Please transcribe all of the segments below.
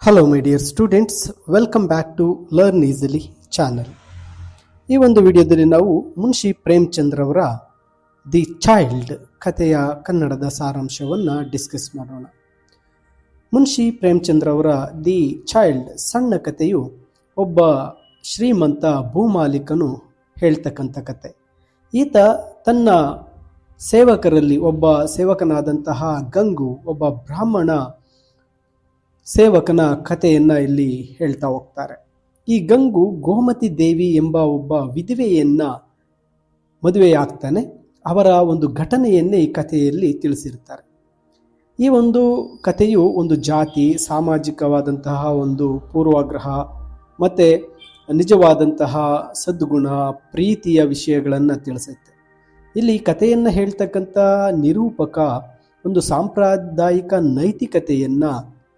Hello my dear students, welcome back to learn easily channel. ಈ ಒಂದು ವಿಡಿಯೋದಲ್ಲಿ ನಾವು ಮುನ್ಷಿ ಪ್ರೇಮಚಂದ್ರ ಅವರ ದಿ ಚೈಲ್ಡ್ ಕಥೆಯ ಕನ್ನಡದ ಸಾರಾಂಶವನ್ನು ಡಿಸ್ಕಸ್ ಮಾಡೋಣ. ಮುನ್ಷಿ ಪ್ರೇಮಚಂದ್ರ ಅವರ ದಿ ಚೈಲ್ಡ್ ಸಣ್ಣ ಕಥೆಯು ಒಬ್ಬ ಶ್ರೀಮಂತ ಭೂಮಾಲೀಕನು ಹೇಳ್ತಕ್ಕಂಥ ಕತೆ. ಈತ ತನ್ನ ಸೇವಕರಲ್ಲಿ ಒಬ್ಬ ಸೇವಕನಾದಂತಹ ಗಂಗು, ಒಬ್ಬ ಬ್ರಾಹ್ಮಣ ಸೇವಕನ ಕಥೆಯನ್ನ ಇಲ್ಲಿ ಹೇಳ್ತಾ ಹೋಗ್ತಾರೆ. ಈ ಗಂಗು ಗೋಮತಿ ದೇವಿ ಎಂಬ ಒಬ್ಬ ವಿಧವೆಯನ್ನ ಮದುವೆಯಾಗ್ತಾನೆ. ಅವರ ಒಂದು ಘಟನೆಯನ್ನೇ ಈ ಕಥೆಯಲ್ಲಿ ತಿಳಿಸಿರ್ತಾರೆ. ಈ ಒಂದು ಕಥೆಯು ಒಂದು ಜಾತಿ, ಸಾಮಾಜಿಕವಾದಂತಹ ಒಂದು ಪೂರ್ವಾಗ್ರಹ ಮತ್ತೆ ನಿಜವಾದಂತಹ ಸದ್ಗುಣ, ಪ್ರೀತಿಯ ವಿಷಯಗಳನ್ನು ತಿಳಿಸುತ್ತೆ. ಇಲ್ಲಿ ಕಥೆಯನ್ನ ಹೇಳ್ತಕ್ಕಂಥ ನಿರೂಪಕ ಒಂದು ಸಾಂಪ್ರದಾಯಿಕ ನೈತಿಕತೆಯನ್ನ,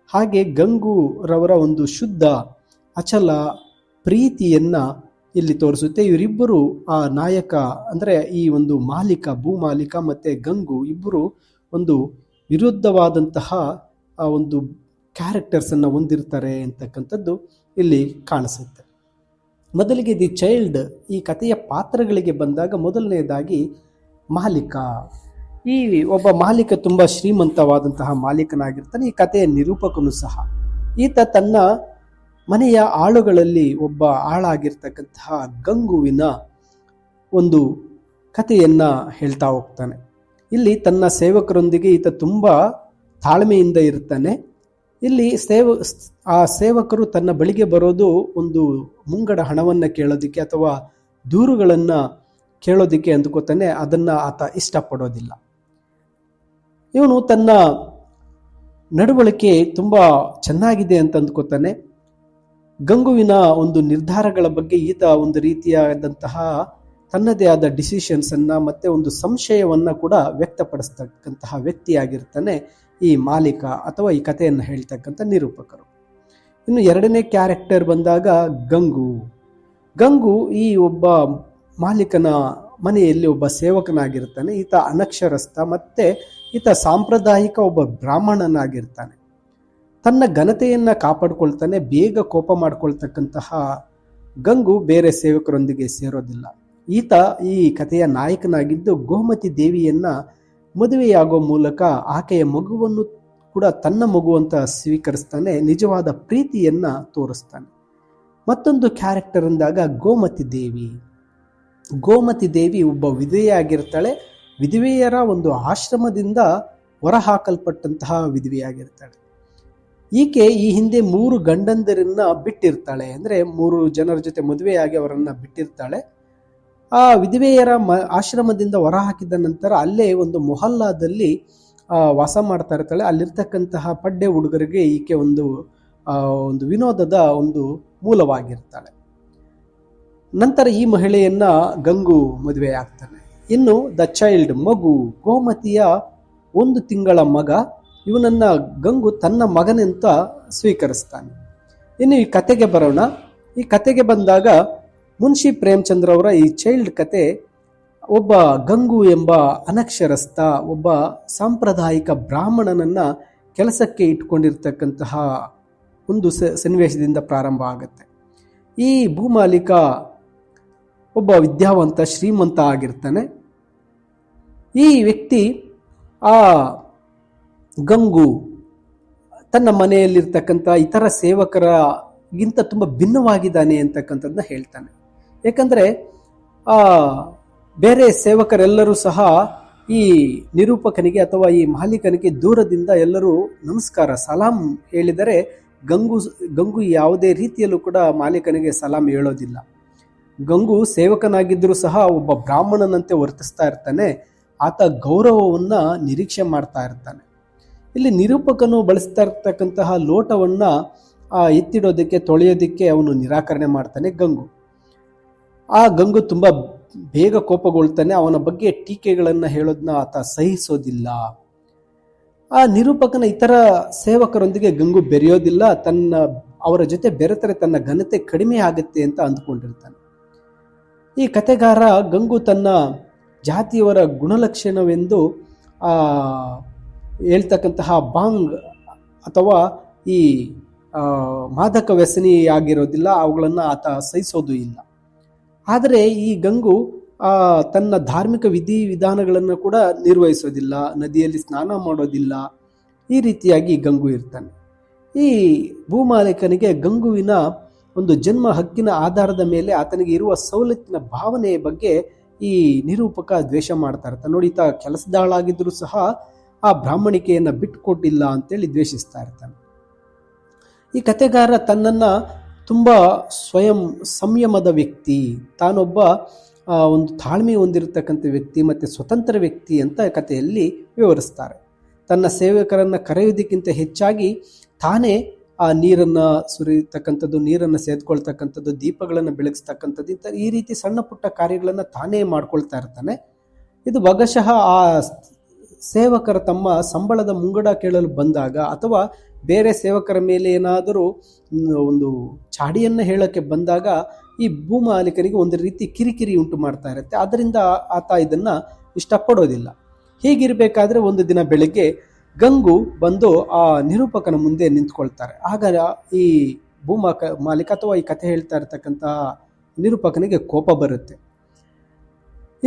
ಹಾಗೆ ಗಂಗೂರವರ ಒಂದು ಶುದ್ಧ ಅಚಲ ಪ್ರೀತಿಯನ್ನ ಇಲ್ಲಿ ತೋರಿಸುತ್ತೆ. ಇವರಿಬ್ಬರು ಆ ನಾಯಕ ಅಂದರೆ ಈ ಒಂದು ಮಾಲೀಕ, ಭೂಮಾಲೀಕ ಮತ್ತೆ ಗಂಗು ಇಬ್ಬರು ಒಂದು ವಿರುದ್ಧವಾದಂತಹ ಒಂದು ಕ್ಯಾರೆಕ್ಟರ್ಸ್ ಅನ್ನ ಹೊಂದಿರ್ತಾರೆ ಅಂತಕ್ಕಂಥದ್ದು ಇಲ್ಲಿ ಕಾಣಿಸುತ್ತೆ. ಮೊದಲಿಗೆ ದಿ ಚೈಲ್ಡ್ ಈ ಕಥೆಯ ಪಾತ್ರಗಳಿಗೆ ಬಂದಾಗ ಮೊದಲನೆಯದಾಗಿ ಮಾಲೀಕ. ಈ ಒಬ್ಬ ಮಾಲೀಕ ತುಂಬಾ ಶ್ರೀಮಂತವಾದಂತಹ ಮಾಲೀಕನಾಗಿರ್ತಾನೆ. ಈ ಕಥೆಯ ನಿರೂಪಕನು ಸಹ. ಈತ ತನ್ನ ಮನೆಯ ಆಳುಗಳಲ್ಲಿ ಒಬ್ಬ ಆಳಾಗಿರ್ತಕ್ಕಂತಹ ಗಂಗುವಿನ ಒಂದು ಕಥೆಯನ್ನ ಹೇಳ್ತಾ ಹೋಗ್ತಾನೆ. ಇಲ್ಲಿ ತನ್ನ ಸೇವಕರೊಂದಿಗೆ ಈತ ತುಂಬಾ ತಾಳ್ಮೆಯಿಂದ ಇರ್ತಾನೆ. ಇಲ್ಲಿ ಆ ಸೇವಕರು ತನ್ನ ಬಳಿಗೆ ಬರೋದು ಒಂದು ಮುಂಗಡ ಹಣವನ್ನ ಕೇಳೋದಿಕ್ಕೆ ಅಥವಾ ದೂರುಗಳನ್ನ ಕೇಳೋದಿಕ್ಕೆ ಅಂದುಕೋತಾನೆ. ಅದನ್ನ ಆತ ಇಷ್ಟಪಡೋದಿಲ್ಲ. ಇವನು ತನ್ನ ನಡವಳಿಕೆ ತುಂಬಾ ಚೆನ್ನಾಗಿದೆ ಅಂತ ಅಂದ್ಕೋತಾನೆ. ಗಂಗುವಿನ ಒಂದು ನಿರ್ಧಾರಗಳ ಬಗ್ಗೆ ಈತ ಒಂದು ರೀತಿಯಾದಂತಹ ತನ್ನದೇ ಆದ ಡಿಸಿಷನ್ಸ್ ಅನ್ನ ಮತ್ತೆ ಒಂದು ಸಂಶಯವನ್ನ ಕೂಡ ವ್ಯಕ್ತಪಡಿಸ್ತಕ್ಕಂತಹ ವ್ಯಕ್ತಿಯಾಗಿರ್ತಾನೆ ಈ ಮಾಲೀಕ ಅಥವಾ ಈ ಕಥೆಯನ್ನು ಹೇಳ್ತಕ್ಕಂಥ ನಿರೂಪಕರು. ಇನ್ನು ಎರಡನೇ ಕ್ಯಾರೆಕ್ಟರ್ ಬಂದಾಗ ಗಂಗು ಈ ಒಬ್ಬ ಮಾಲೀಕನ ಮನೆಯಲ್ಲಿ ಒಬ್ಬ ಸೇವಕನಾಗಿರ್ತಾನೆ. ಈತ ಅನಕ್ಷರಸ್ಥ ಮತ್ತೆ ಈತ ಸಾಂಪ್ರದಾಯಿಕ ಒಬ್ಬ ಬ್ರಾಹ್ಮಣನಾಗಿರ್ತಾನೆ. ತನ್ನ ಘನತೆಯನ್ನ ಕಾಪಾಡ್ಕೊಳ್ತಾನೆ. ಬೇಗ ಕೋಪ ಮಾಡ್ಕೊಳ್ತಕ್ಕಂತಹ ಗಂಗು ಬೇರೆ ಸೇವಕರೊಂದಿಗೆ ಸೇರೋದಿಲ್ಲ. ಈತ ಈ ಕಥೆಯ ನಾಯಕನಾಗಿದ್ದು ಗೋಮತಿ ದೇವಿಯನ್ನ ಮದುವೆಯಾಗೋ ಮೂಲಕ ಆಕೆಯ ಮಗುವನ್ನು ಕೂಡ ತನ್ನ ಮಗು ಅಂತ ಸ್ವೀಕರಿಸ್ತಾನೆ. ನಿಜವಾದ ಪ್ರೀತಿಯನ್ನ ತೋರಿಸ್ತಾನೆ. ಮತ್ತೊಂದು ಕ್ಯಾರೆಕ್ಟರ್ ಅಂದಾಗ ಗೋಮತಿ ದೇವಿ ಒಬ್ಬ ವಿಧವೆಯಾಗಿರ್ತಾಳೆ. ವಿಧವೆಯರ ಒಂದು ಆಶ್ರಮದಿಂದ ಹೊರಹಾಕಲ್ಪಟ್ಟಂತಹ ವಿಧವೆಯಾಗಿರ್ತಾಳೆ. ಈಕೆ ಈ ಹಿಂದೆ 3 ಗಂಡಂದಿರನ್ನ ಬಿಟ್ಟಿರ್ತಾಳೆ. ಅಂದ್ರೆ 3 ಜನರ ಜೊತೆ ಮದುವೆಯಾಗಿ ಅವರನ್ನ ಬಿಟ್ಟಿರ್ತಾಳೆ. ಆ ವಿಧವೆಯರ ಆಶ್ರಮದಿಂದ ಹೊರಹಾಕಿದ ನಂತರ ಅಲ್ಲೇ ಒಂದು ಮೊಹಲ್ಲಾದಲ್ಲಿ ವಾಸ ಮಾಡ್ತಾ ಇರ್ತಾಳೆ. ಅಲ್ಲಿರ್ತಕ್ಕಂತಹ ಪಡ್ಡೆ ಹುಡುಗರಿಗೆ ಈಕೆ ಒಂದು ವಿನೋದದ ಒಂದು ಮೂಲವಾಗಿರ್ತಾಳೆ. ನಂತರ ಈ ಮಹಿಳೆಯನ್ನ ಗಂಗು ಮದುವೆ ಆಗ್ತಾನೆ. ಇನ್ನು ದ ಚೈಲ್ಡ್ ಮಗು, ಗೋಮತಿಯ 1 ತಿಂಗಳ ಮಗ. ಇವನನ್ನ ಗಂಗು ತನ್ನ ಮಗನೆಂತ ಸ್ವೀಕರಿಸ್ತಾನೆ. ಇನ್ನು ಈ ಕತೆಗೆ ಬರೋಣ. ಈ ಕತೆಗೆ ಬಂದಾಗ ಮುನ್ಷಿ ಪ್ರೇಮಚಂದ್ರ ಅವರ ಈ ಚೈಲ್ಡ್ ಕತೆ ಒಬ್ಬ ಗಂಗು ಎಂಬ ಅನಕ್ಷರಸ್ಥ ಒಬ್ಬ ಸಾಂಪ್ರದಾಯಿಕ ಬ್ರಾಹ್ಮಣನನ್ನ ಕೆಲಸಕ್ಕೆ ಇಟ್ಕೊಂಡಿರ್ತಕ್ಕಂತಹ ಒಂದು ಸನ್ನಿವೇಶದಿಂದ ಪ್ರಾರಂಭ ಆಗುತ್ತೆ. ಈ ಭೂಮಾಲೀಕ ಒಬ್ಬ ವಿದ್ಯಾವಂತ ಶ್ರೀಮಂತ ಆಗಿರ್ತಾನೆ. ಈ ವ್ಯಕ್ತಿ ಆ ಗಂಗು ತನ್ನ ಮನೆಯಲ್ಲಿರ್ತಕ್ಕಂಥ ಇತರ ಸೇವಕರಿಗಿಂತ ತುಂಬ ಭಿನ್ನವಾಗಿದ್ದಾನೆ ಅಂತಕ್ಕಂಥದ್ದನ್ನ ಹೇಳ್ತಾನೆ. ಯಾಕಂದ್ರೆ ಬೇರೆ ಸೇವಕರೆಲ್ಲರೂ ಸಹ ಈ ನಿರೂಪಕನಿಗೆ ಅಥವಾ ಈ ಮಾಲೀಕನಿಗೆ ದೂರದಿಂದ ಎಲ್ಲರೂ ನಮಸ್ಕಾರ, ಸಲಾಂ ಹೇಳಿದರೆ ಗಂಗು ಯಾವುದೇ ರೀತಿಯಲ್ಲೂ ಕೂಡ ಮಾಲೀಕನಿಗೆ ಸಲಾಂ ಹೇಳೋದಿಲ್ಲ. ಗಂಗು ಸೇವಕನಾಗಿದ್ದರೂ ಸಹ ಒಬ್ಬ ಬ್ರಾಹ್ಮಣನಂತೆ ವರ್ತಿಸ್ತಾ ಇರ್ತಾನೆ. ಆತ ಗೌರವವನ್ನ ನಿರೀಕ್ಷೆ ಮಾಡ್ತಾ ಇರ್ತಾನೆ. ಇಲ್ಲಿ ನಿರೂಪಕನು ಬಳಸ್ತಾ ಇರ್ತಕ್ಕಂತಹ ಲೋಟವನ್ನ ಎತ್ತಿಡೋದಕ್ಕೆ, ತೊಳೆಯೋದಕ್ಕೆ ಅವನು ನಿರಾಕರಣೆ ಮಾಡ್ತಾನೆ ಗಂಗು ತುಂಬಾ ಬೇಗ ಕೋಪಗೊಳ್ತಾನೆ. ಅವನ ಬಗ್ಗೆ ಟೀಕೆಗಳನ್ನ ಹೇಳೋದನ್ನ ಆತ ಸಹಿಸೋದಿಲ್ಲ. ಆ ನಿರೂಪಕನ ಇತರ ಸೇವಕರೊಂದಿಗೆ ಗಂಗು ಬೆರೆಯೋದಿಲ್ಲ. ಅವರ ಜೊತೆ ಬೆರೆತರೆ ತನ್ನ ಘನತೆ ಕಡಿಮೆ ಆಗುತ್ತೆ ಅಂತ ಅಂದ್ಕೊಂಡಿರ್ತಾನೆ. ಈ ಕತೆಗಾರ ಗಂಗು ತನ್ನ ಜಾತಿಯವರ ಗುಣಲಕ್ಷಣವೆಂದು ಹೇಳ್ತಕ್ಕಂತಹ ಬಾಂಗ್ ಅಥವಾ ಈ ಮಾದಕ ವ್ಯಸನಿಯಾಗಿರೋದಿಲ್ಲ, ಅವುಗಳನ್ನು ಆತ ಸಹಿಸೋದು ಇಲ್ಲ. ಆದರೆ ಈ ಗಂಗು ತನ್ನ ಧಾರ್ಮಿಕ ವಿಧಿ ವಿಧಾನಗಳನ್ನು ಕೂಡ ನಿರ್ವಹಿಸೋದಿಲ್ಲ, ನದಿಯಲ್ಲಿ ಸ್ನಾನ ಮಾಡೋದಿಲ್ಲ. ಈ ರೀತಿಯಾಗಿ ಗಂಗು ಇರ್ತಾನೆ. ಈ ಭೂಮಾಲೀಕನಿಗೆ ಗಂಗುವಿನ ಒಂದು ಜನ್ಮ ಹಕ್ಕಿನ ಆಧಾರದ ಮೇಲೆ ಆತನಿಗೆ ಇರುವ ಸವಲತ್ತಿನ ಭಾವನೆಯ ಬಗ್ಗೆ ಈ ನಿರೂಪಕ ದ್ವೇಷ ಮಾಡ್ತಾ ಇರ್ತಾನೆ. ನೋಡಿ, ಈತ ಕೆಲಸದಾಳಾಗಿದ್ರೂ ಸಹ ಆ ಬ್ರಾಹ್ಮಣಿಕೆಯನ್ನು ಬಿಟ್ಟುಕೊಟ್ಟಿಲ್ಲ ಅಂತೇಳಿ ದ್ವೇಷಿಸ್ತಾ ಇರ್ತಾನೆ. ಈ ಕತೆಗಾರ ತನ್ನನ್ನು ತುಂಬ ಸಂಯಮದ ವ್ಯಕ್ತಿ, ತಾನೊಬ್ಬ ಒಂದು ತಾಳ್ಮೆ ಹೊಂದಿರತಕ್ಕಂಥ ವ್ಯಕ್ತಿ ಮತ್ತು ಸ್ವತಂತ್ರ ವ್ಯಕ್ತಿ ಅಂತ ಕಥೆಯಲ್ಲಿ ವಿವರಿಸ್ತಾರೆ. ತನ್ನ ಸೇವಕರನ್ನು ಕರೆಯುವುದಕ್ಕಿಂತ ಹೆಚ್ಚಾಗಿ ತಾನೇ ಆ ನೀರನ್ನು ಸುರಿಯತಕ್ಕಂಥದ್ದು, ನೀರನ್ನು ಸೇದ್ಕೊಳ್ತಕ್ಕಂಥದ್ದು, ದೀಪಗಳನ್ನು ಬೆಳಗಿಸ್ತಕ್ಕಂಥದ್ದು, ಈ ರೀತಿ ಸಣ್ಣ ಪುಟ್ಟ ಕಾರ್ಯಗಳನ್ನು ತಾನೇ ಮಾಡ್ಕೊಳ್ತಾ ಇರ್ತಾನೆ. ಇದು ಭಾಗಶಃ ಆ ಸೇವಕರ ತಮ್ಮ ಸಂಬಳದ ಮುಂಗಡ ಕೇಳಲು ಬಂದಾಗ ಅಥವಾ ಬೇರೆ ಸೇವಕರ ಮೇಲೆ ಏನಾದರೂ ಒಂದು ಚಾಡಿಯನ್ನು ಹೇಳೋಕ್ಕೆ ಬಂದಾಗ ಈ ಭೂಮಾಲೀಕನಿಗೆ ಒಂದು ರೀತಿ ಕಿರಿಕಿರಿ ಉಂಟು ಮಾಡ್ತಾ ಇರುತ್ತೆ. ಆದ್ದರಿಂದ ಆತ ಇದನ್ನು ಇಷ್ಟಪಡೋದಿಲ್ಲ. ಹೀಗಿರಬೇಕಾದ್ರೆ ಒಂದು ದಿನ ಬೆಳಗ್ಗೆ ಗಂಗು ಬಂದು ಆ ನಿರೂಪಕನ ಮುಂದೆ ನಿಂತ್ಕೊಳ್ತಾರೆ. ಆಗ ಈ ಮಾಲೀಕ ಅಥವಾ ಈ ಕಥೆ ಹೇಳ್ತಾ ಇರತಕ್ಕಂಥ ನಿರೂಪಕನಿಗೆ ಕೋಪ ಬರುತ್ತೆ.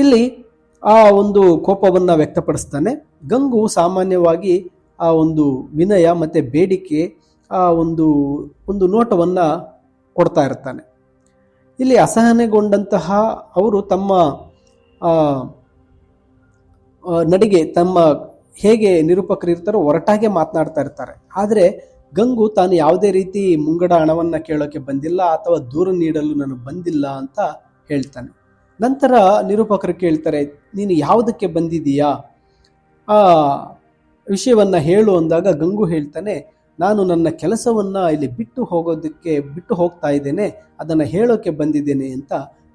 ಇಲ್ಲಿ ಆ ಒಂದು ಕೋಪವನ್ನು ವ್ಯಕ್ತಪಡಿಸ್ತಾನೆ. ಗಂಗು ಸಾಮಾನ್ಯವಾಗಿ ಆ ಒಂದು ವಿನಯ ಮತ್ತು ಬೇಡಿಕೆ ಆ ಒಂದು ನೋಟವನ್ನು ಕೊಡ್ತಾ ಇರ್ತಾನೆ. ಇಲ್ಲಿ ಅಸಹನೆಗೊಂಡಂತಹ ಅವರು ತಮ್ಮ ನಡಿಗೆ ತಮ್ಮ ಹೇಗೆ ನಿರೂಪಕರು ಇರ್ತಾರೋ ಹೊರಟಾಗೆ ಮಾತನಾಡ್ತಾ ಇರ್ತಾರೆ. ಆದರೆ ಗಂಗು ತಾನು ಯಾವುದೇ ರೀತಿ ಮುಂಗಡ ಹಣವನ್ನು ಕೇಳೋಕೆ ಬಂದಿಲ್ಲ ಅಥವಾ ದೂರು ನೀಡಲು ನಾನು ಬಂದಿಲ್ಲ ಅಂತ ಹೇಳ್ತಾನೆ. ನಂತರ ನಿರೂಪಕರು ಕೇಳ್ತಾರೆ, ನೀನು ಯಾವುದಕ್ಕೆ ಬಂದಿದೀಯಾ, ಆ ವಿಷಯವನ್ನು ಹೇಳು ಅಂದಾಗ ಗಂಗು ಹೇಳ್ತಾನೆ, ನಾನು ನನ್ನ ಕೆಲಸವನ್ನು ಇಲ್ಲಿ ಬಿಟ್ಟು ಹೋಗ್ತಾ ಇದ್ದೇನೆ, ಅದನ್ನು ಹೇಳೋಕೆ ಬಂದಿದ್ದೇನೆ ಅಂತ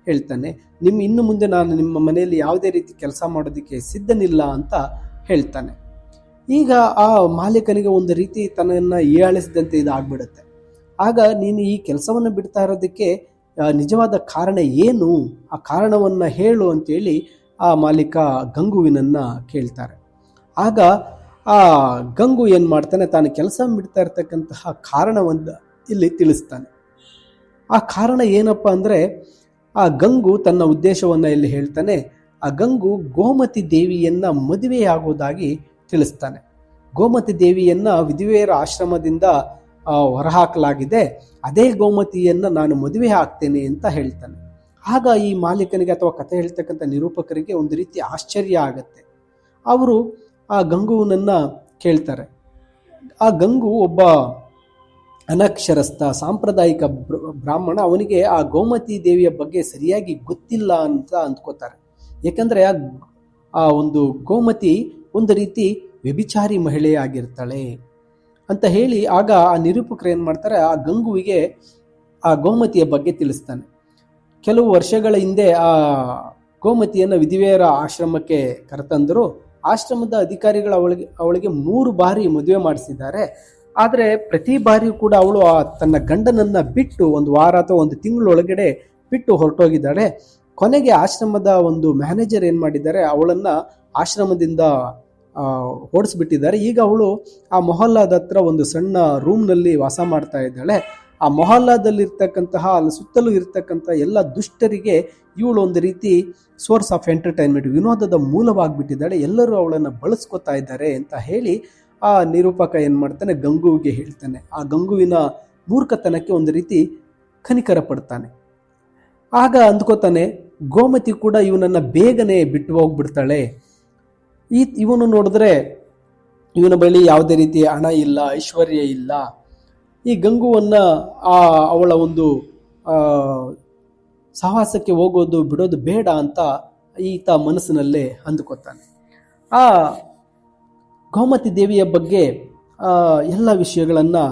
ಹೇಳ್ತಾನೆ. ಇನ್ನು ಮುಂದೆ ನಾನು ನಿಮ್ಮ ಮನೆಯಲ್ಲಿ ಯಾವುದೇ ರೀತಿ ಕೆಲಸ ಮಾಡೋದಕ್ಕೆ ಸಿದ್ಧನಿಲ್ಲ ಅಂತ ಹೇಳ್ತಾನೆ. ಈಗ ಆ ಮಾಲೀಕನಿಗೆ ಒಂದು ರೀತಿ ತನ್ನನ್ನು ಹೀಯಾಳಿಸಿದಂತೆ ಇದಾಗ್ಬಿಡುತ್ತೆ. ಆಗ ನೀನು ಈ ಕೆಲಸವನ್ನು ಬಿಡ್ತಾ ಇರೋದಕ್ಕೆ ನಿಜವಾದ ಕಾರಣ ಏನು, ಆ ಕಾರಣವನ್ನು ಹೇಳು ಅಂತೇಳಿ ಆ ಮಾಲೀಕ ಗಂಗುವಿನನ್ನು ಕೇಳ್ತಾರೆ. ಆಗ ಆ ಗಂಗು ಏನು ಮಾಡ್ತಾನೆ, ತಾನು ಕೆಲಸ ಬಿಡ್ತಾ ಇರ್ತಕ್ಕಂತಹ ಕಾರಣವನ್ನು ಇಲ್ಲಿ ತಿಳಿಸ್ತಾನೆ. ಆ ಕಾರಣ ಏನಪ್ಪ ಅಂದರೆ, ಆ ಗಂಗು ತನ್ನ ಉದ್ದೇಶವನ್ನು ಇಲ್ಲಿ ಹೇಳ್ತಾನೆ. ಆ ಗಂಗು ಗೋಮತಿ ದೇವಿಯನ್ನು ಮದುವೆಯಾಗುವುದಾಗಿ ತಿಳಿಸ್ತಾನೆ. ಗೋಮತಿ ದೇವಿಯನ್ನು ವಿಧವೆಯರ ಆಶ್ರಮದಿಂದ ಹೊರಹಾಕಲಾಗಿದೆ, ಅದೇ ಗೋಮತಿಯನ್ನು ನಾನು ಮದುವೆ ಆಗ್ತೇನೆ ಅಂತ ಹೇಳ್ತಾನೆ. ಆಗ ಈ ಮಾಲೀಕನಿಗೆ ಅಥವಾ ಕಥೆ ಹೇಳ್ತಕ್ಕಂಥ ನಿರೂಪಕರಿಗೆ ಒಂದು ರೀತಿ ಆಶ್ಚರ್ಯ ಆಗತ್ತೆ. ಅವರು ಆ ಗಂಗುವನನ್ನು ಕೇಳ್ತಾರೆ. ಆ ಗಂಗು ಒಬ್ಬ ಅನಕ್ಷರಸ್ಥ ಸಾಂಪ್ರದಾಯಿಕ ಬ್ರಾಹ್ಮಣ. ಅವನಿಗೆ ಆ ಗೋಮತಿ ದೇವಿಯ ಬಗ್ಗೆ ಸರಿಯಾಗಿ ಗೊತ್ತಿಲ್ಲ ಅಂತ ಅಂದ್ಕೋತಾರೆ. ಯಾಕಂದರೆ ಆ ಒಂದು ಗೋಮತಿ ಒಂದು ರೀತಿ ವ್ಯಭಿಚಾರಿ ಮಹಿಳೆಯಾಗಿರ್ತಾಳೆ ಅಂತ ಹೇಳಿ ಆಗ ಆ ನಿರೂಪಕರು ಏನು ಮಾಡ್ತಾರೆ, ಆ ಗಂಗುವಿಗೆ ಆ ಗೋಮತಿಯ ಬಗ್ಗೆ ತಿಳಿಸ್ತಾನೆ. ಕೆಲವು ವರ್ಷಗಳ ಹಿಂದೆ ಆ ಗೋಮತಿಯನ್ನು ವಿಧವೆಯರ ಆಶ್ರಮಕ್ಕೆ ಕರೆತಂದರು. ಆಶ್ರಮದ ಅಧಿಕಾರಿಗಳು ಅವಳಿಗೆ 3 ಬಾರಿ ಮದುವೆ ಮಾಡಿಸಿದ್ದಾರೆ. ಆದರೆ ಪ್ರತಿ ಬಾರಿಯೂ ಕೂಡ ಅವಳು ತನ್ನ ಗಂಡನನ್ನು ಬಿಟ್ಟು 1 ವಾರ ಅಥವಾ 1 ತಿಂಗಳೊಳಗಡೆ ಬಿಟ್ಟು ಹೊರಟೋಗಿದ್ದಾಳೆ. ಕೊನೆಗೆ ಆಶ್ರಮದ ಒಂದು ಮ್ಯಾನೇಜರ್ ಏನು ಮಾಡಿದ್ದಾರೆ, ಅವಳನ್ನು ಆಶ್ರಮದಿಂದ ಓಡಿಸ್ಬಿಟ್ಟಿದ್ದಾರೆ. ಈಗ ಅವಳು ಆ ಮೊಹಲ್ಲಾದ ಹತ್ರ ಒಂದು ಸಣ್ಣ ರೂಮ್ನಲ್ಲಿ ವಾಸ ಮಾಡ್ತಾ ಇದ್ದಾಳೆ. ಆ ಮೊಹಲ್ಲಾದಲ್ಲಿರ್ತಕ್ಕಂತಹ ಅಲ್ಲಿ ಸುತ್ತಲೂ ಇರ್ತಕ್ಕಂಥ ಎಲ್ಲ ದುಷ್ಟರಿಗೆ ಇವಳು ಒಂದು ರೀತಿ ಸೋರ್ಸ್ ಆಫ್ ಎಂಟರ್ಟೈನ್ಮೆಂಟ್, ವಿನೋದದ ಮೂಲವಾಗಿಬಿಟ್ಟಿದ್ದಾಳೆ. ಎಲ್ಲರೂ ಅವಳನ್ನು ಬಳಸ್ಕೊತಾ ಇದ್ದಾರೆ ಅಂತ ಹೇಳಿ ಆ ನಿರೂಪಕ ಏನು ಮಾಡ್ತಾನೆ, ಗಂಗುವಿಗೆ ಹೇಳ್ತಾನೆ. ಆ ಗಂಗುವಿನ ಮೂರ್ಖತನಕ್ಕೆ ಒಂದು ರೀತಿ ಕನಿಕರ ಪಡ್ತಾನೆ. ಆಗ ಅಂದ್ಕೋತಾನೆ, ಗೋಮತಿ ಕೂಡ ಇವನನ್ನು ಬೇಗನೆ ಬಿಟ್ಟು ಹೋಗ್ಬಿಡ್ತಾಳೆ. ಇವನು ನೋಡಿದ್ರೆ ಇವನ ಬಳಿ ಯಾವುದೇ ರೀತಿ ಹಣ ಇಲ್ಲ, ಐಶ್ವರ್ಯ ಇಲ್ಲ. ಈ ಗಂಗುವನ್ನು ಅವಳ ಒಂದು ಸಹವಾಸಕ್ಕೆ ಹೋಗೋದು ಬಿಡೋದು ಬೇಡ ಅಂತ ಈತ ಮನಸ್ಸಿನಲ್ಲೇ ಅಂದುಕೊತಾನೆ. ಆ ಗೋಮತಿ ದೇವಿಯ ಬಗ್ಗೆ ಎಲ್ಲ ವಿಷಯಗಳನ್ನು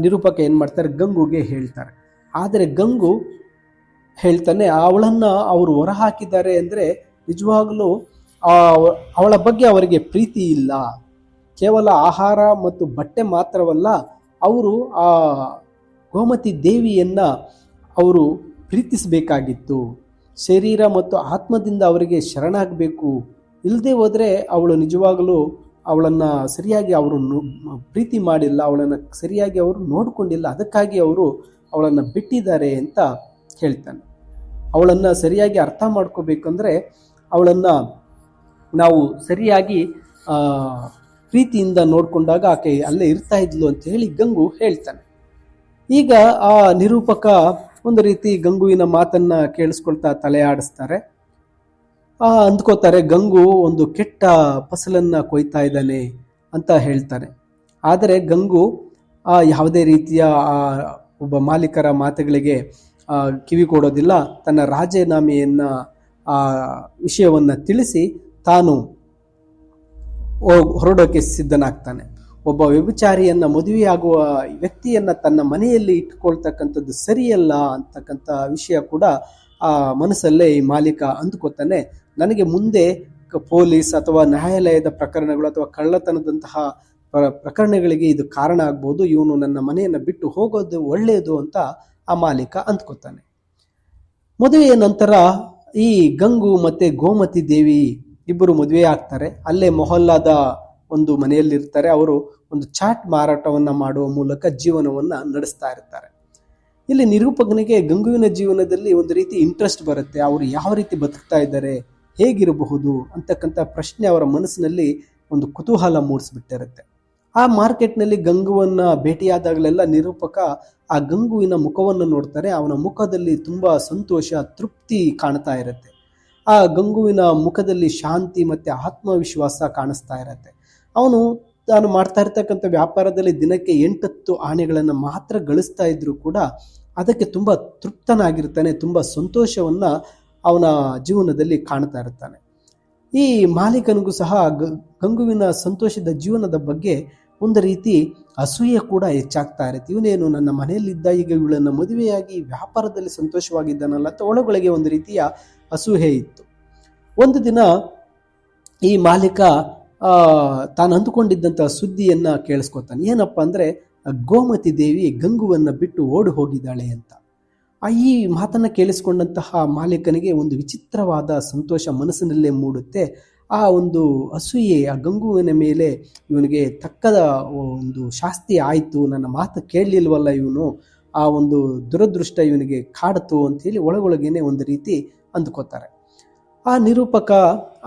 ನಿರೂಪಕ ಏನು ಮಾಡ್ತಾರೆ, ಗಂಗುಗೆ ಹೇಳ್ತಾರೆ. ಆದರೆ ಗಂಗು ಹೇಳ್ತಾನೆ, ಅವಳನ್ನು ಅವರು ಹೊರಹಾಕಿದ್ದಾರೆ ಅಂದರೆ ನಿಜವಾಗಲೂ ಅವಳ ಬಗ್ಗೆ ಅವರಿಗೆ ಪ್ರೀತಿ ಇಲ್ಲ. ಕೇವಲ ಆಹಾರ ಮತ್ತು ಬಟ್ಟೆ ಮಾತ್ರವಲ್ಲ, ಅವರು ಆ ಗೋಮತಿ ದೇವಿಯನ್ನು ಅವರು ಪ್ರೀತಿಸಬೇಕಾಗಿತ್ತು. ಶರೀರ ಮತ್ತು ಆತ್ಮದಿಂದ ಅವರಿಗೆ ಶರಣಾಗಬೇಕು. ಇಲ್ಲದೆ ಹೋದರೆ ಅವಳು ನಿಜವಾಗಲೂ ಅವಳನ್ನು ಸರಿಯಾಗಿ ಅವರು ಪ್ರೀತಿ ಮಾಡಿಲ್ಲ, ಅವಳನ್ನು ಸರಿಯಾಗಿ ಅವರು ನೋಡಿಕೊಂಡಿಲ್ಲ, ಅದಕ್ಕಾಗಿ ಅವರು ಅವಳನ್ನು ಬಿಟ್ಟಿದ್ದಾರೆ ಅಂತ ಹೇಳ್ತಾನೆ. ಅವಳನ್ನು ಸರಿಯಾಗಿ ಅರ್ಥ ಮಾಡ್ಕೋಬೇಕಂದ್ರೆ ಅವಳನ್ನು ನಾವು ಸರಿಯಾಗಿ ಪ್ರೀತಿಯಿಂದ ನೋಡಿಕೊಂಡಾಗ ಆಕೆ ಅಲ್ಲೇ ಇರ್ತಾ ಇದ್ಲು ಅಂತ ಹೇಳಿ ಗಂಗು ಹೇಳ್ತಾನೆ. ಈಗ ಆ ನಿರೂಪಕ ಒಂದು ರೀತಿ ಗಂಗುವಿನ ಮಾತನ್ನ ಕೇಳಿಸ್ಕೊಳ್ತಾ ತಲೆ ಆಡಿಸ್ತಾರೆ. ಅಂದ್ಕೋತಾರೆ ಗಂಗು ಒಂದು ಕೆಟ್ಟ ಫಸಲನ್ನ ಕೊಯ್ತಾ ಇದ್ದಾನೆ ಅಂತ ಹೇಳ್ತಾರೆ. ಆದರೆ ಗಂಗು ಯಾವುದೇ ರೀತಿಯ ಒಬ್ಬ ಮಾಲೀಕರ ಮಾತುಗಳಿಗೆ ಕಿವಿ ಕೊಡೋದಿಲ್ಲ. ತನ್ನ ರಾಜೀನಾಮೆಯನ್ನ ವಿಷಯವನ್ನ ತಿಳಿಸಿ ತಾನು ಹೊರಡೋಕೆ ಸಿದ್ಧನಾಗ್ತಾನೆ. ಒಬ್ಬ ವ್ಯಭಿಚಾರಿಯನ್ನ ಮದುವೆಯಾಗುವ ವ್ಯಕ್ತಿಯನ್ನ ತನ್ನ ಮನೆಯಲ್ಲಿ ಇಟ್ಕೊಳ್ತಕ್ಕಂಥದ್ದು ಸರಿಯಲ್ಲ ಅಂತಕ್ಕಂಥ ವಿಷಯ ಕೂಡ ಆ ಮನಸ್ಸಲ್ಲೇ ಈ ಮಾಲೀಕ ಅಂದುಕೊತಾನೆ. ನನಗೆ ಮುಂದೆ ಪೊಲೀಸ್ ಅಥವಾ ನ್ಯಾಯಾಲಯದ ಪ್ರಕರಣಗಳು ಅಥವಾ ಕಳ್ಳತನದಂತಹ ಪ್ರಕರಣಗಳಿಗೆ ಇದು ಕಾರಣ ಆಗ್ಬೋದು, ಇವನು ನನ್ನ ಮನೆಯನ್ನು ಬಿಟ್ಟು ಹೋಗೋದು ಒಳ್ಳೆಯದು ಅಂತ ಆ ಮಾಲೀಕ ಅಂದ್ಕೊತಾನೆ. ಮದುವೆಯ ನಂತರ ಈ ಗಂಗು ಮತ್ತೆ ಗೋಮತಿ ದೇವಿ ಇಬ್ಬರು ಮದುವೆ ಆಗ್ತಾರೆ. ಅಲ್ಲೇ ಮೊಹಲ್ಲಾದ ಒಂದು ಮನೆಯಲ್ಲಿರ್ತಾರೆ. ಅವರು ಒಂದು ಚಾಟ್ ಮಾರಾಟವನ್ನ ಮಾಡುವ ಮೂಲಕ ಜೀವನವನ್ನ ನಡೆಸ್ತಾ ಇರ್ತಾರೆ. ಇಲ್ಲಿ ನಿರೂಪಕನಿಗೆ ಗಂಗುವಿನ ಜೀವನದಲ್ಲಿ ಒಂದು ರೀತಿ ಇಂಟ್ರೆಸ್ಟ್ ಬರುತ್ತೆ. ಅವರು ಯಾವ ರೀತಿ ಬದುಕ್ತಾ ಇದ್ದಾರೆ, ಹೇಗಿರಬಹುದು ಅಂತಕ್ಕಂಥ ಪ್ರಶ್ನೆ ಅವರ ಮನಸ್ಸಿನಲ್ಲಿ ಒಂದು ಕುತೂಹಲ ಮೂಡಿಸ್ಬಿಟ್ಟಿರುತ್ತೆ. ಆ ಮಾರ್ಕೆಟ್ನಲ್ಲಿ ಗಂಗುವನ್ನ ಭೇಟಿಯಾದಾಗಲೆಲ್ಲ ನಿರೂಪಕ ಆ ಗಂಗುವಿನ ಮುಖವನ್ನು ನೋಡ್ತಾರೆ. ಅವನ ಮುಖದಲ್ಲಿ ತುಂಬಾ ಸಂತೋಷ, ತೃಪ್ತಿ ಕಾಣ್ತಾ ಇರುತ್ತೆ. ಆ ಗಂಗುವಿನ ಮುಖದಲ್ಲಿ ಶಾಂತಿ ಮತ್ತೆ ಆತ್ಮವಿಶ್ವಾಸ ಕಾಣಿಸ್ತಾ ಇರುತ್ತೆ. ಅವನು ತಾನು ಮಾಡ್ತಾ ಇರ್ತಕ್ಕಂಥ ವ್ಯಾಪಾರದಲ್ಲಿ ದಿನಕ್ಕೆ 8 ಆಣೆಗಳನ್ನು ಮಾತ್ರ ಗಳಿಸ್ತಾ ಇದ್ರು ಕೂಡ ಅದಕ್ಕೆ ತುಂಬಾ ತೃಪ್ತನಾಗಿರ್ತಾನೆ. ತುಂಬಾ ಸಂತೋಷವನ್ನ ಅವನ ಜೀವನದಲ್ಲಿ ಕಾಣ್ತಾ ಇರ್ತಾನೆ. ಈ ಮಾಲೀಕನಿಗೂ ಸಹ ಗಂಗುವಿನ ಸಂತೋಷದ ಜೀವನದ ಬಗ್ಗೆ ಒಂದು ರೀತಿ ಅಸೂಯೆ ಕೂಡ ಹೆಚ್ಚಾಗ್ತಾ ಇರುತ್ತೆ. ಇವನೇನು ನನ್ನ ಮನೆಯಲ್ಲಿದ್ದ, ಈಗ ಇವಳನ್ನ ಮದುವೆಯಾಗಿ ವ್ಯಾಪಾರದಲ್ಲಿ ಸಂತೋಷವಾಗಿದ್ದಾನಲ್ಲ ಅಂತ ಒಳಗೊಳಗೆ ಒಂದು ರೀತಿಯ ಅಸೂಯೆ ಇತ್ತು. ಒಂದು ದಿನ ಈ ಮಾಲೀಕ ತಾನು ಅಂದುಕೊಂಡಿದ್ದಂತಹ ಸುದ್ದಿಯನ್ನ ಕೇಳಿಸ್ಕೊತಾನೆ. ಏನಪ್ಪಾ ಅಂದ್ರೆ ಗೋಮತಿ ದೇವಿ ಗಂಗುವನ್ನ ಬಿಟ್ಟು ಓಡಿ ಹೋಗಿದ್ದಾಳೆ ಅಂತ. ಈ ಮಾತನ್ನ ಕೇಳಿಸ್ಕೊಂಡಂತಹ ಮಾಲೀಕನಿಗೆ ಒಂದು ವಿಚಿತ್ರವಾದ ಸಂತೋಷ ಮನಸ್ಸಿನಲ್ಲೇ ಮೂಡುತ್ತೆ. ಆ ಒಂದು ಅಸೂಯೆ ಆ ಗಂಗುವಿನ ಮೇಲೆ ಇವನಿಗೆ ತಕ್ಕದ ಒಂದು ಶಾಸ್ತಿ ಆಯಿತು, ನನ್ನ ಮಾತು ಕೇಳಲಿಲ್ವಲ್ಲ ಇವನು, ಆ ಒಂದು ದುರದೃಷ್ಟ ಇವನಿಗೆ ಕಾಡ್ತು ಅಂತ ಹೇಳಿ ಒಳಗೊಳಗೇನೆ ಒಂದು ರೀತಿ ಅಂದ್ಕೋತಾರೆ. ಆ ನಿರೂಪಕ,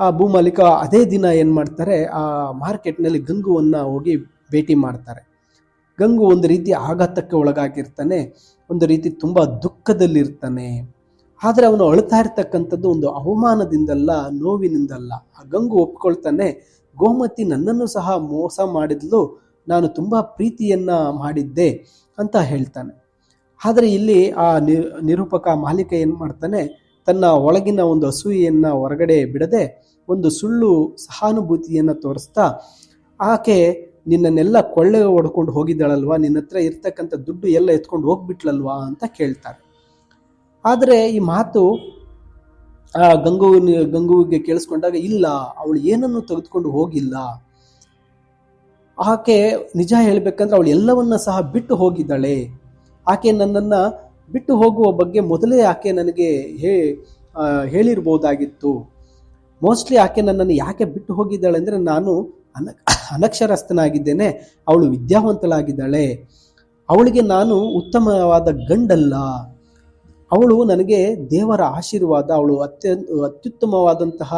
ಆ ಭೂಮಾಲೀಕ ಅದೇ ದಿನ ಏನು ಮಾಡ್ತಾರೆ, ಆ ಮಾರ್ಕೆಟ್ನಲ್ಲಿ ಗಂಗುವನ್ನ ಹೋಗಿ ಭೇಟಿ ಮಾಡ್ತಾರೆ. ಗಂಗು ಒಂದು ರೀತಿ ಆಘಾತಕ್ಕೆ ಒಳಗಾಗಿರ್ತಾನೆ, ಒಂದು ರೀತಿ ತುಂಬ ದುಃಖದಲ್ಲಿರ್ತಾನೆ. ಆದರೆ ಅವನು ಅಳ್ತಾ ಇರ್ತಕ್ಕಂಥದ್ದು ಒಂದು ಅವಮಾನದಿಂದಲ್ಲ, ನೋವಿನಿಂದಲ್ಲ. ಆ ಗಂಗು ಒಪ್ಕೊಳ್ತಾನೆ, ಗೋಮತಿ ನನ್ನನ್ನು ಸಹ ಮೋಸ ಮಾಡಿದ್ಲು, ನಾನು ತುಂಬ ಪ್ರೀತಿಯನ್ನ ಮಾಡಿದ್ದೆ ಅಂತ ಹೇಳ್ತಾನೆ. ಆದರೆ ಇಲ್ಲಿ ಆ ನಿರೂಪಕ ಮಾಲೀಕ ಏನು ಮಾಡ್ತಾನೆ, ತನ್ನ ಒಳಗಿನ ಒಂದು ಅಸೂಯೆಯನ್ನ ಹೊರಗಡೆ ಬಿಡದೆ ಒಂದು ಸುಳ್ಳು ಸಹಾನುಭೂತಿಯನ್ನ ತೋರಿಸ್ತಾ, ಆಕೆ ನಿನ್ನನ್ನೆಲ್ಲ ಕೊಳ್ಳೆ ಹೊಡ್ಕೊಂಡು ಹೋಗಿದ್ದಾಳಲ್ವಾ, ನಿನ್ನ ಹತ್ರ ಇರ್ತಕ್ಕಂಥ ದುಡ್ಡು ಎಲ್ಲ ಎತ್ಕೊಂಡು ಹೋಗ್ಬಿಟ್ಲಲ್ವಾ ಅಂತ ಕೇಳ್ತಾರೆ. ಆದರೆ ಈ ಮಾತು ಆ ಗಂಗುವಿಗೆ ಕೇಳಿಸ್ಕೊಂಡಾಗ, ಇಲ್ಲ, ಅವಳು ಏನನ್ನು ತೆಗೆದುಕೊಂಡು ಹೋಗಿಲ್ಲ, ಆಕೆ ನಿಜ ಹೇಳ್ಬೇಕಂದ್ರೆ ಅವಳು ಎಲ್ಲವನ್ನ ಸಹ ಬಿಟ್ಟು ಹೋಗಿದ್ದಾಳೆ. ಆಕೆ ನನ್ನನ್ನ ಬಿಟ್ಟು ಹೋಗುವ ಬಗ್ಗೆ ಮೊದಲೇ ಆಕೆ ನನಗೆ ಹೇಳಿರ್ಬೋದಾಗಿತ್ತು. ಮೋಸ್ಟ್ಲಿ ಆಕೆ ನನ್ನನ್ನು ಯಾಕೆ ಬಿಟ್ಟು ಹೋಗಿದ್ದಾಳೆ ಅಂದರೆ ನಾನು ಅನಕ್ಷರಸ್ಥನಾಗಿದ್ದೇನೆ, ಅವಳು ವಿದ್ಯಾವಂತಳಾಗಿದ್ದಾಳೆ, ಅವಳಿಗೆ ನಾನು ಉತ್ತಮವಾದ ಗಂಡಲ್ಲ, ಅವಳು ನನಗೆ ದೇವರ ಆಶೀರ್ವಾದ, ಅವಳು ಅತ್ಯುತ್ತಮವಾದಂತಹ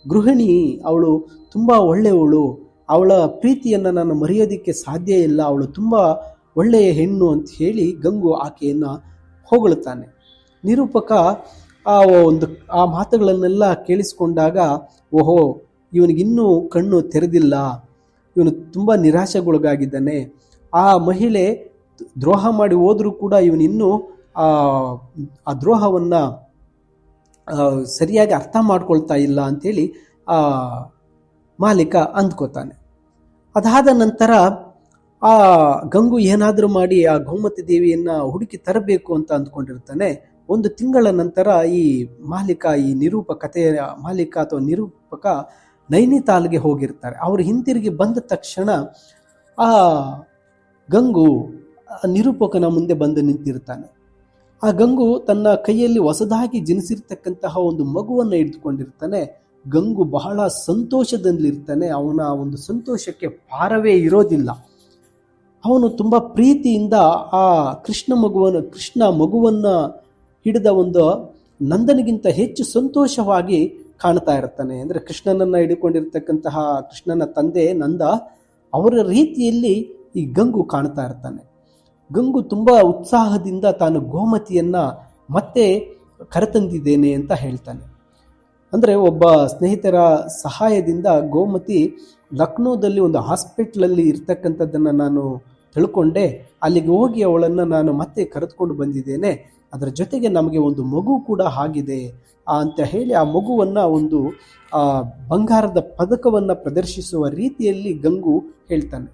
ಗೃಹಿಣಿ, ಅವಳು ತುಂಬ ಒಳ್ಳೆಯವಳು, ಅವಳ ಪ್ರೀತಿಯನ್ನು ನಾನು ಮರೆಯೋದಕ್ಕೆ ಸಾಧ್ಯ ಇಲ್ಲ, ಅವಳು ತುಂಬ ಒಳ್ಳೆಯ ಹೆಣ್ಣು ಅಂತ ಹೇಳಿ ಗಂಗು ಆಕೆಯನ್ನು ಹೊಗಳುತ್ತಾನೆ. ನಿರೂಪಕ ಆ ಮಾತುಗಳನ್ನೆಲ್ಲ ಕೇಳಿಸಿಕೊಂಡಾಗ, ಓಹೋ, ಇವನಿಗಿನ್ನೂ ಕಣ್ಣು ತೆರೆದಿಲ್ಲ, ಇವನು ತುಂಬ ನಿರಾಶೆಗೊಳಗಾಗಿದ್ದಾನೆ, ಆ ಮಹಿಳೆ ದ್ರೋಹ ಮಾಡಿ ಹೋದರೂ ಕೂಡ ಇವನಿನ್ನೂ ಆ ದ್ರೋಹವನ್ನು ಸರಿಯಾಗಿ ಅರ್ಥ ಮಾಡ್ಕೊಳ್ತಾ ಇಲ್ಲ ಅಂಥೇಳಿ ಆ ಮಾಲೀಕ ಅಂದ್ಕೋತಾನೆ. ಅದಾದ ನಂತರ ಆ ಗಂಗು ಏನಾದರೂ ಮಾಡಿ ಆ ಗೋಮತಿ ದೇವಿಯನ್ನು ಹುಡುಕಿ ತರಬೇಕು ಅಂತ ಅಂದ್ಕೊಂಡಿರ್ತಾನೆ. 1 ತಿಂಗಳ ನಂತರ ಈ ಮಾಲೀಕ, ಈ ಕಥೆಯ ಮಾಲೀಕ ಅಥವಾ ನಿರೂಪಕ ನೈನಿತಾಲ್ಗೆ ಹೋಗಿರ್ತಾರೆ. ಅವರು ಹಿಂತಿರುಗಿ ಬಂದ ತಕ್ಷಣ ಆ ಗಂಗು ನಿರೂಪಕನ ಮುಂದೆ ಬಂದು ನಿಂತಿರ್ತಾನೆ. ಆ ಗಂಗು ತನ್ನ ಕೈಯಲ್ಲಿ ಹೊಸದಾಗಿ ಜನಿಸಿರ್ತಕ್ಕಂತಹ ಒಂದು ಮಗುವನ್ನು ಹಿಡಿದುಕೊಂಡಿರ್ತಾನೆ. ಗಂಗು ಬಹಳ ಸಂತೋಷದಲ್ಲಿರ್ತಾನೆ. ಅವನ ಒಂದು ಸಂತೋಷಕ್ಕೆ ಪಾರವೇ ಇರೋದಿಲ್ಲ. ಅವನು ತುಂಬ ಪ್ರೀತಿಯಿಂದ ಆ ಕೃಷ್ಣ ಮಗುವನ್ನು ಹಿಡಿದ ಒಂದು ನಂದನಿಗಿಂತ ಹೆಚ್ಚು ಸಂತೋಷವಾಗಿ ಕಾಣ್ತಾ ಇರ್ತಾನೆ. ಅಂದರೆ ಕೃಷ್ಣನನ್ನು ಹಿಡ್ಕೊಂಡಿರ್ತಕ್ಕಂತಹ ಕೃಷ್ಣನ ತಂದೆ ನಂದ ಅವರ ರೀತಿಯಲ್ಲಿ ಈ ಗಂಗು ಕಾಣ್ತಾ ಇರ್ತಾನೆ. ಗಂಗು ತುಂಬ ಉತ್ಸಾಹದಿಂದ ತಾನು ಗೋಮತಿಯನ್ನು ಮತ್ತೆ ಕರೆತಂದಿದ್ದೇನೆ ಅಂತ ಹೇಳ್ತಾನೆ. ಅಂದರೆ ಒಬ್ಬ ಸ್ನೇಹಿತರ ಸಹಾಯದಿಂದ ಗೋಮತಿ ಲಕ್ನೋದಲ್ಲಿ ಒಂದು ಹಾಸ್ಪಿಟ್ಲಲ್ಲಿ ಇರ್ತಕ್ಕಂಥದ್ದನ್ನು ನಾನು ತಿಳ್ಕೊಂಡೆ. ಅಲ್ಲಿಗೆ ಹೋಗಿ ಅವಳನ್ನು ನಾನು ಮತ್ತೆ ಕರೆದುಕೊಂಡು ಬಂದಿದ್ದೇನೆ. ಅದರ ಜೊತೆಗೆ ನಮಗೆ ಒಂದು ಮಗು ಕೂಡ ಆಗಿದೆ ಅಂತ ಹೇಳಿ ಆ ಮಗುವನ್ನು ಒಂದು ಬಂಗಾರದ ಪದಕವನ್ನು ಪ್ರದರ್ಶಿಸುವ ರೀತಿಯಲ್ಲಿ ಗಂಗು ಹೇಳ್ತಾನೆ.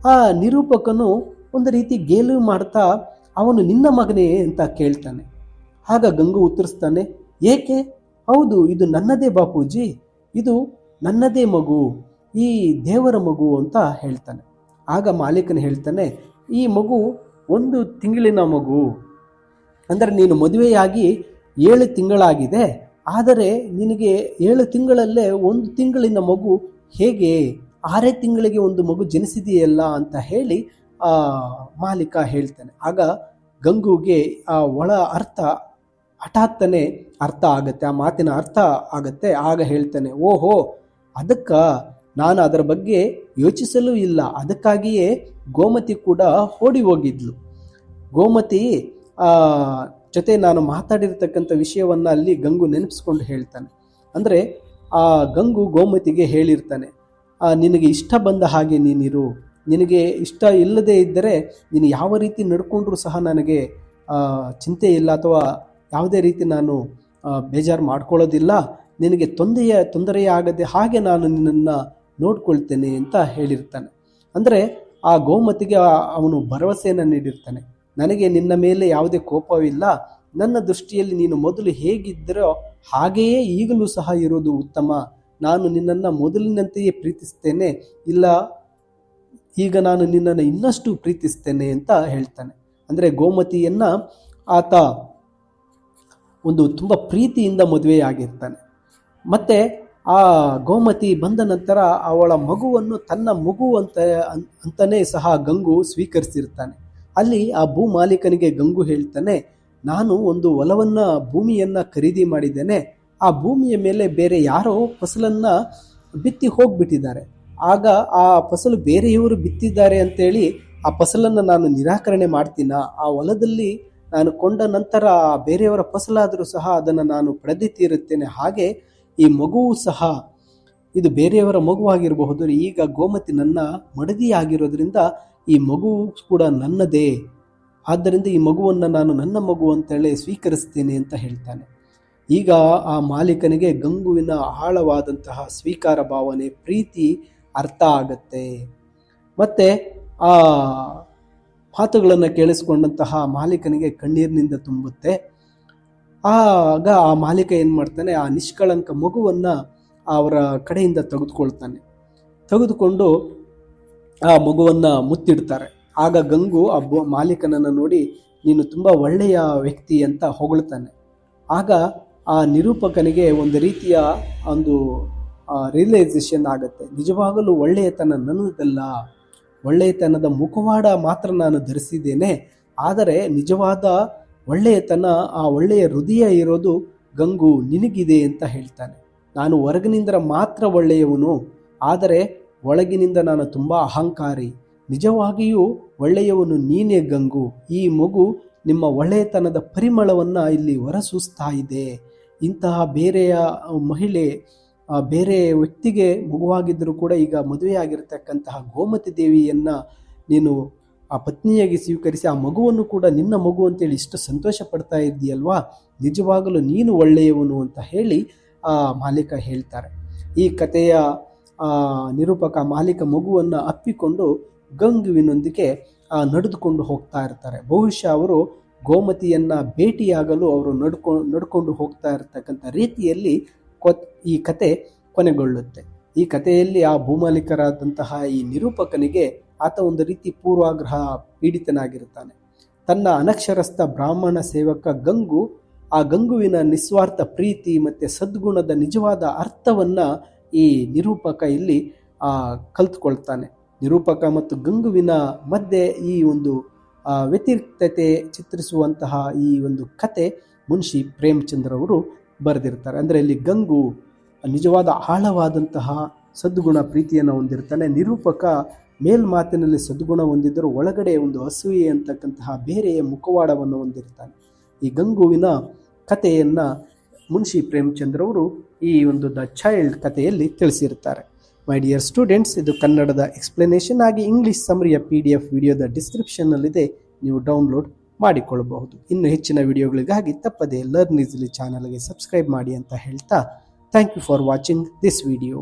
ಆ ನಿರೂಪಕನು ಒಂದು ರೀತಿ ಗೇಲು ಮಾಡ್ತಾ ಅವನು ನಿನ್ನ ಮಗನೇ ಅಂತ ಕೇಳ್ತಾನೆ. ಆಗ ಗಂಗು ಉತ್ತರಿಸ್ತಾನೆ, ಏಕೆ? ಹೌದು, ಇದು ನನ್ನದೇ ಬಾಪೂಜಿ, ಇದು ನನ್ನದೇ ಮಗು, ಈ ದೇವರ ಮಗು ಅಂತ ಹೇಳ್ತಾನೆ. ಆಗ ಮಾಲೀಕನು ಹೇಳ್ತಾನೆ, ಈ ಮಗು 1 ತಿಂಗಳಿನ ಮಗು. ಅಂದರೆ ನೀನು ಮದುವೆಯಾಗಿ 7 ತಿಂಗಳಾಗಿದೆ, ಆದರೆ ನಿನಗೆ 7 ತಿಂಗಳಲ್ಲೇ 1 ತಿಂಗಳಿನ ಮಗು ಹೇಗೆ? 6 ತಿಂಗಳಿಗೆ ಒಂದು ಮಗು ಜನಿಸಿದೆಯಲ್ಲ ಅಂತ ಹೇಳಿ ಮಾಲೀಕ ಹೇಳ್ತಾನೆ. ಆಗ ಗಂಗುಗೆ ಆ ಒಳ ಅರ್ಥ ಹಠಾತ್ತನೆ ಅರ್ಥ ಆಗತ್ತೆ, ಆ ಮಾತಿನ ಅರ್ಥ ಆಗತ್ತೆ. ಆಗ ಹೇಳ್ತಾನೆ, ಓಹೋ, ನಾನು ಅದರ ಬಗ್ಗೆ ಯೋಚಿಸಲೂ ಇಲ್ಲ, ಅದಕ್ಕಾಗಿಯೇ ಗೋಮತಿ ಕೂಡ ಓಡಿ ಹೋಗಿದ್ಲು. ಗೋಮತಿ ಜೊತೆ ನಾನು ಮಾತಾಡಿರ್ತಕ್ಕಂಥ ವಿಷಯವನ್ನು ಅಲ್ಲಿ ಗಂಗು ನೆನಪಿಸ್ಕೊಂಡು ಹೇಳ್ತಾನೆ. ಅಂದರೆ ಆ ಗಂಗು ಗೋಮತಿಗೆ ಹೇಳಿರ್ತಾನೆ, ನಿನಗೆ ಇಷ್ಟ ಬಂದ ಹಾಗೆ ನೀನಿರು, ನಿನಗೆ ಇಷ್ಟ ಇಲ್ಲದೇ ಇದ್ದರೆ ನೀನು ಯಾವ ರೀತಿ ನಡ್ಕೊಂಡ್ರೂ ಸಹ ನನಗೆ ಚಿಂತೆ ಇಲ್ಲ, ಅಥವಾ ಯಾವುದೇ ರೀತಿ ನಾನು ಬೇಜಾರು ಮಾಡ್ಕೊಳ್ಳೋದಿಲ್ಲ, ನಿನಗೆ ತೊಂದರೆಯಾಗದೆ ಹಾಗೆ ನಾನು ನಿನ್ನನ್ನು ನೋಡ್ಕೊಳ್ತೇನೆ ಅಂತ ಹೇಳಿರ್ತಾನೆ. ಅಂದರೆ ಆ ಗೋಮತಿಗೆ ಅವನು ಭರವಸೆಯನ್ನು ನೀಡಿರ್ತಾನೆ, ನನಗೆ ನಿನ್ನ ಮೇಲೆ ಯಾವುದೇ ಕೋಪವಿಲ್ಲ, ನನ್ನ ದೃಷ್ಟಿಯಲ್ಲಿ ನೀನು ಮೊದಲು ಹೇಗಿದ್ದರೋ ಹಾಗೆಯೇ ಈಗಲೂ ಸಹ ಇರೋದು ಉತ್ತಮ, ನಾನು ನಿನ್ನನ್ನು ಮೊದಲಿನಂತೆಯೇ ಪ್ರೀತಿಸ್ತೇನೆ, ಇಲ್ಲ ಈಗ ನಾನು ನಿನ್ನನ್ನು ಇನ್ನಷ್ಟು ಪ್ರೀತಿಸ್ತೇನೆ ಅಂತ ಹೇಳ್ತಾನೆ. ಅಂದರೆ ಗೋಮತಿಯನ್ನು ಆತ ಒಂದು ತುಂಬ ಪ್ರೀತಿಯಿಂದ ಮದುವೆಯಾಗಿರ್ತಾನೆ. ಮತ್ತು ಆ ಗೋಮತಿ ಬಂದ ನಂತರ ಅವಳ ಮಗುವನ್ನು ತನ್ನ ಮಗು ಅಂತಲೇ ಸಹ ಗಂಗು ಸ್ವೀಕರಿಸಿರ್ತಾನೆ. ಅಲ್ಲಿ ಆ ಭೂ ಮಾಲೀಕನಿಗೆ ಗಂಗು ಹೇಳ್ತಾನೆ, ನಾನು ಒಂದು ಭೂಮಿಯನ್ನು ಖರೀದಿ ಮಾಡಿದ್ದೇನೆ, ಆ ಭೂಮಿಯ ಮೇಲೆ ಬೇರೆ ಯಾರೋ ಫಸಲನ್ನು ಬಿತ್ತಿ ಹೋಗ್ಬಿಟ್ಟಿದ್ದಾರೆ. ಆಗ ಆ ಫಸಲು ಬೇರೆಯವರು ಬಿತ್ತಿದ್ದಾರೆ ಅಂತೇಳಿ ಆ ಫಸಲನ್ನು ನಾನು ನಿರಾಕರಣೆ ಮಾಡ್ತೀನ? ಆ ಹೊಲದಲ್ಲಿ ನಾನು ಕೊಂಡ ನಂತರ ಬೇರೆಯವರ ಫಸಲಾದರೂ ಸಹ ಅದನ್ನು ನಾನು ಪಡೆದೇ ತೀರುತ್ತೇನೆ. ಹಾಗೆ ಈ ಮಗುವು ಸಹ ಇದು ಬೇರೆಯವರ ಮಗುವಾಗಿರಬಹುದು, ಈಗ ಗೋಮತಿ ನನ್ನ ಮಡದಿಯಾಗಿರೋದ್ರಿಂದ ಈ ಮಗು ಕೂಡ ನನ್ನದೇ, ಆದ್ದರಿಂದ ಈ ಮಗುವನ್ನು ನಾನು ನನ್ನ ಮಗು ಅಂತೇಳಿ ಸ್ವೀಕರಿಸ್ತೇನೆ ಅಂತ ಹೇಳ್ತಾನೆ. ಈಗ ಆ ಮಾಲೀಕನಿಗೆ ಗಂಗುವಿನ ಆಳವಾದಂತಹ ಸ್ವೀಕಾರ ಭಾವನೆ, ಪ್ರೀತಿ ಅರ್ಥ ಆಗತ್ತೆ. ಮತ್ತೆ ಆ ಮಾತುಗಳನ್ನು ಕೇಳಿಸ್ಕೊಂಡಂತಹ ಮಾಲೀಕನಿಗೆ ಕಣ್ಣೀರಿನಿಂದ ತುಂಬುತ್ತೆ. ಆಗ ಆ ಮಾಲೀಕ ಏನು ಮಾಡ್ತಾನೆ, ಆ ನಿಷ್ಕಳಂಕ ಮಗುವನ್ನು ಅವರ ಕಡೆಯಿಂದ ತೆಗೆದುಕೊಂಡು ಆ ಮಗುವನ್ನು ಮುತ್ತಿಡ್ತಾರೆ. ಆಗ ಗಂಗು ಆ ಮಾಲೀಕನನ್ನು ನೋಡಿ, ನೀನು ತುಂಬ ಒಳ್ಳೆಯ ವ್ಯಕ್ತಿ ಅಂತ ಹೊಗಳ್ತಾನೆ. ಆಗ ಆ ನಿರೂಪಕನಿಗೆ ಒಂದು ರೀತಿಯ ಒಂದು ರಿಯಲೈಸೇಷನ್ ಆಗುತ್ತೆ, ನಿಜವಾಗಲೂ ಒಳ್ಳೆಯತನ ನನ್ನದಲ್ಲ, ಒಳ್ಳೆಯತನದ ಮುಖವಾಡ ಮಾತ್ರ ನಾನು ಧರಿಸಿದ್ದೇನೆ, ಆದರೆ ನಿಜವಾದ ಒಳ್ಳೆಯತನ, ಆ ಒಳ್ಳೆಯ ಹೃದಯ ಇರೋದು ಗಂಗು ನಿನಗಿದೆ ಅಂತ ಹೇಳ್ತಾನೆ. ನಾನು ಹೊರಗಿನಿಂದ ಮಾತ್ರ ಒಳ್ಳೆಯವನು, ಆದರೆ ಒಳಗಿನಿಂದ ನಾನು ತುಂಬ ಅಹಂಕಾರಿ, ನಿಜವಾಗಿಯೂ ಒಳ್ಳೆಯವನು ನೀನೇ ಗಂಗು. ಈ ಮಗು ನಿಮ್ಮ ಒಳ್ಳೆಯತನದ ಪರಿಮಳವನ್ನು ಇಲ್ಲಿ ಹೊರಸೂಸ್ತಾ ಇದೆ. ಇಂತಹ ಬೇರೆಯ ಮಹಿಳೆ, ಬೇರೆ ವ್ಯಕ್ತಿಗೆ ಮಗುವಾಗಿದ್ದರೂ ಕೂಡ ಈಗ ಮದುವೆಯಾಗಿರ್ತಕ್ಕಂತಹ ಗೋಮತಿ ದೇವಿಯನ್ನು ನೀನು ಆ ಪತ್ನಿಯಾಗಿ ಸ್ವೀಕರಿಸಿ ಆ ಮಗುವನ್ನು ಕೂಡ ನಿನ್ನ ಮಗು ಅಂತೇಳಿ ಇಷ್ಟು ಸಂತೋಷ ಪಡ್ತಾ ಇದ್ದೀಯಲ್ವಾ, ನಿಜವಾಗಲೂ ನೀನು ಒಳ್ಳೆಯವನು ಅಂತ ಹೇಳಿ ಆ ಮಾಲೀಕ ಹೇಳ್ತಾರೆ. ಈ ಕಥೆಯ ನಿರೂಪಕ ಮಾಲೀಕ ಮಗುವನ್ನು ಅಪ್ಪಿಕೊಂಡು ಗಂಗುವಿನೊಂದಿಗೆ ನಡೆದುಕೊಂಡು ಹೋಗ್ತಾ ಇರ್ತಾರೆ. ಬಹುಶಃ ಅವರು ಗೋಮತಿಯನ್ನು ಭೇಟಿಯಾಗಲು ಅವರು ನಡ್ಕೊಂಡು ಹೋಗ್ತಾ ಇರತಕ್ಕಂಥ ರೀತಿಯಲ್ಲಿ ಈ ಕತೆ ಕೊನೆಗೊಳ್ಳುತ್ತೆ. ಈ ಕಥೆಯಲ್ಲಿ ಆ ಭೂಮಾಲೀಕರಾದಂತಹ ಈ ನಿರೂಪಕನಿಗೆ ಆತ ಒಂದು ರೀತಿ ಪೂರ್ವಾಗ್ರಹ ಪೀಡಿತನಾಗಿರುತ್ತಾನೆ. ತನ್ನ ಅನಕ್ಷರಸ್ಥ ಬ್ರಾಹ್ಮಣ ಸೇವಕ ಗಂಗು ಆ ಗಂಗುವಿನ ನಿಸ್ವಾರ್ಥ ಪ್ರೀತಿ ಮತ್ತು ಸದ್ಗುಣದ ನಿಜವಾದ ಅರ್ಥವನ್ನು ಈ ನಿರೂಪಕ ಇಲ್ಲಿ ಕಲ್ತ್ಕೊಳ್ತಾನೆ. ನಿರೂಪಕ ಮತ್ತು ಗಂಗುವಿನ ಮಧ್ಯೆ ಈ ಒಂದು ವ್ಯತಿರಿಕ್ತತೆ ಚಿತ್ರಿಸುವಂತಹ ಈ ಒಂದು ಕತೆ ಮುನ್ಷಿ ಪ್ರೇಮಚಂದ್ರ ಅವರು ಬರೆದಿರ್ತಾರೆ. ಅಂದರೆ ಇಲ್ಲಿ ಗಂಗು ನಿಜವಾದ ಆಳವಾದಂತಹ ಸದ್ಗುಣ ಪ್ರೀತಿಯನ್ನು ಹೊಂದಿರ್ತಾನೆ. ನಿರೂಪಕ ಮೇಲ್ಮಾತಿನಲ್ಲಿ ಸದ್ಗುಣ ಹೊಂದಿದ್ದರೂ ಒಳಗಡೆ ಒಂದು ಅಸೂಯೆ ಅಂತಕ್ಕಂತಹ ಬೇರೆಯ ಮುಖವಾಡವನ್ನು ಹೊಂದಿರ್ತಾನೆ. ಈ ಗಂಗುವಿನ ಕಥೆಯನ್ನು ಮುನ್ಷಿ ಪ್ರೇಮಚಂದ್ರ ಅವರು ಈ ಒಂದು ದ ಚೈಲ್ಡ್ ಕಥೆಯಲ್ಲಿ ತಿಳಿಸಿರ್ತಾರೆ. ಮೈ ಡಿಯರ್ ಸ್ಟೂಡೆಂಟ್ಸ್, ಇದು ಕನ್ನಡದ ಎಕ್ಸ್ಪ್ಲನೇಷನ್ ಆಗಿ ಇಂಗ್ಲಿಷ್ ಸಮರಿಯ PDF ವಿಡಿಯೋದ ಡಿಸ್ಕ್ರಿಪ್ಷನ್ನಲ್ಲಿದೆ, ನೀವು ಡೌನ್ಲೋಡ್ ಮಾಡಿಕೊಳ್ಳಬಹುದು. ಇನ್ನು ಹೆಚ್ಚಿನ ವಿಡಿಯೋಗಳಿಗಾಗಿ ತಪ್ಪದೆ ಲರ್ನ್ ಈಸಿಲಿ ಚಾನಲ್ಗೆ ಸಬ್ಸ್ಕ್ರೈಬ್ ಮಾಡಿ ಅಂತ ಹೇಳ್ತಾ thank you for watching this video.